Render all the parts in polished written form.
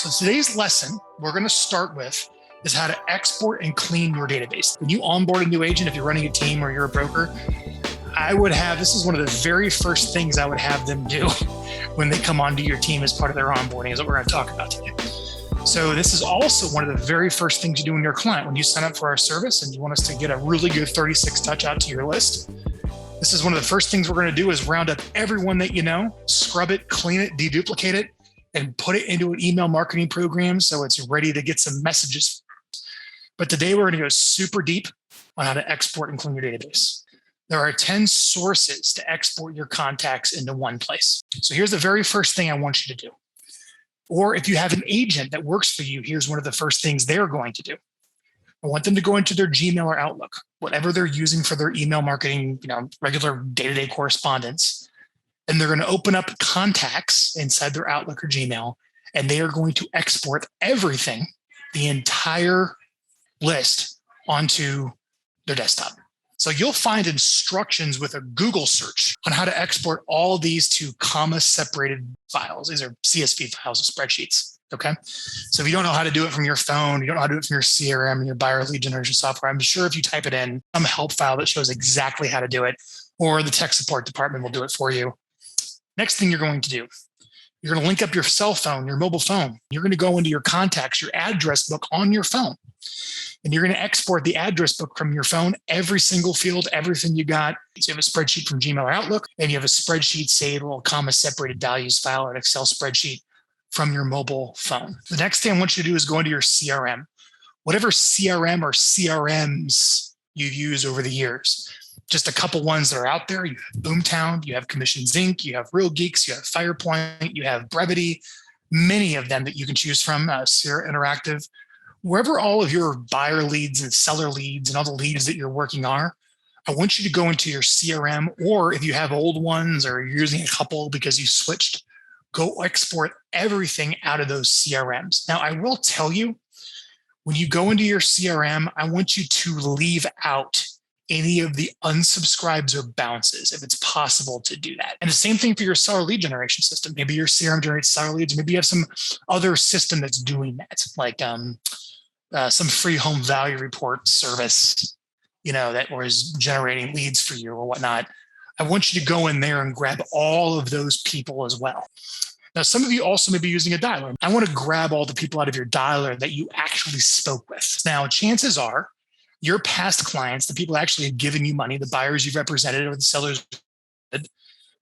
So today's lesson we're going to start with is how to export and clean your database. When you onboard a new agent, if you're running a team or you're a broker, this is one of the very first things I would have them do when they come onto your team as part of their onboarding is what we're going to talk about today. So this is also one of the very first things you do when you're a client. When you sign up for our service and you want us to get a really good 36 touch out to your list, this is one of the first things we're going to do is round up everyone that you know, scrub it, clean it, deduplicate it, and put it into an email marketing program so it's ready to get some messages. But today we're going to go super deep on how to export and clean your database. There are 10 sources to export your contacts into one place. So here's the very first thing I want you to do. Or if you have an agent that works for you, here's one of the first things they're going to do. I want them to go into their Gmail or Outlook, whatever they're using for their email marketing, regular day-to-day correspondence. And they're going to open up contacts inside their Outlook or Gmail, and they are going to export everything, the entire list, onto their desktop. So you'll find instructions with a Google search on how to export all these to comma-separated files. These are CSV files of spreadsheets, okay? So if you don't know how to do it from your phone, you don't know how to do it from your CRM and your buyer lead generation software, I'm sure if you type it in, some help file that shows exactly how to do it, or the tech support department will do it for you. Next thing you're going to do, you're going to link up your cell phone, your mobile phone. You're going to go into your contacts, your address book on your phone, and you're going to export the address book from your phone, every single field, everything you got. So you have a spreadsheet from Gmail or Outlook, and you have a spreadsheet, say a little comma-separated values file or an Excel spreadsheet from your mobile phone. The next thing I want you to do is go into your CRM, whatever CRM or CRMs you've used over the years. Just a couple ones that are out there. You have Boomtown, you have Commissions Inc., you have Real Geeks, you have Firepoint, you have Brevity, many of them that you can choose from, Sierra Interactive. Wherever all of your buyer leads and seller leads and all the leads that you're working are, I want you to go into your CRM, or if you have old ones or you're using a couple because you switched, go export everything out of those CRMs. Now, I will tell you, when you go into your CRM, I want you to leave out any of the unsubscribes or bounces, if it's possible to do that. And the same thing for your seller lead generation system. Maybe your CRM generates seller leads. Maybe you have some other system that's doing that, like some free home value report service, that was generating leads for you or whatnot. I want you to go in there and grab all of those people as well. Now, some of you also may be using a dialer. I want to grab all the people out of your dialer that you actually spoke with. Now, chances are your past clients, the people actually have given you money, the buyers you've represented or the sellers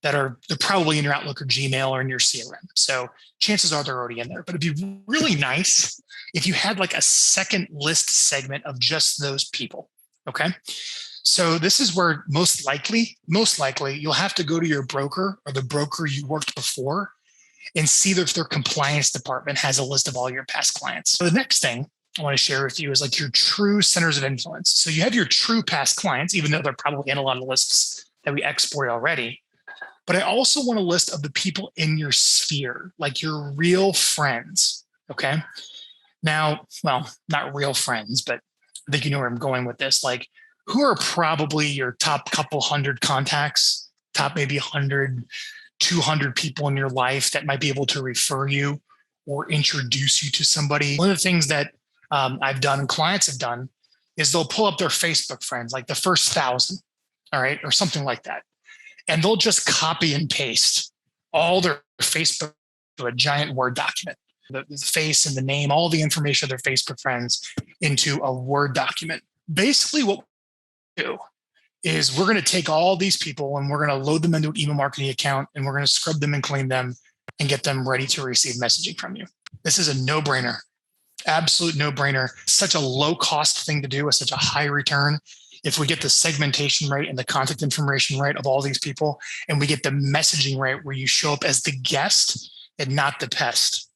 they're probably in your Outlook or Gmail or in your CRM. So chances are they're already in there. But it'd be really nice if you had like a second list segment of just those people, okay? So this is where most likely, you'll have to go to your broker or the broker you worked before and see if their compliance department has a list of all your past clients. So the next thing I want to share with you is like your true centers of influence. So you have your true past clients, even though they're probably in a lot of lists that we export already. But I also want a list of the people in your sphere, like your real friends, okay? Now, well, not real friends, but I think you know where I'm going with this. Like, who are probably your top couple hundred contacts, top maybe 100, 200 people in your life that might be able to refer you or introduce you to somebody? One of the things that I've done and clients have done is they'll pull up their Facebook friends, like the first 1,000, all right, or something like that. And they'll just copy and paste all their Facebook to a giant Word document, the face and the name, all the information of their Facebook friends into a Word document. Basically what we do is we're going to take all these people and we're going to load them into an email marketing account and we're going to scrub them and clean them and get them ready to receive messaging from you. This is a no-brainer. Absolute no-brainer. Such a low-cost thing to do with such a high return. If we get the segmentation right and the contact information right of all these people, and we get the messaging right where you show up as the guest and not the pest.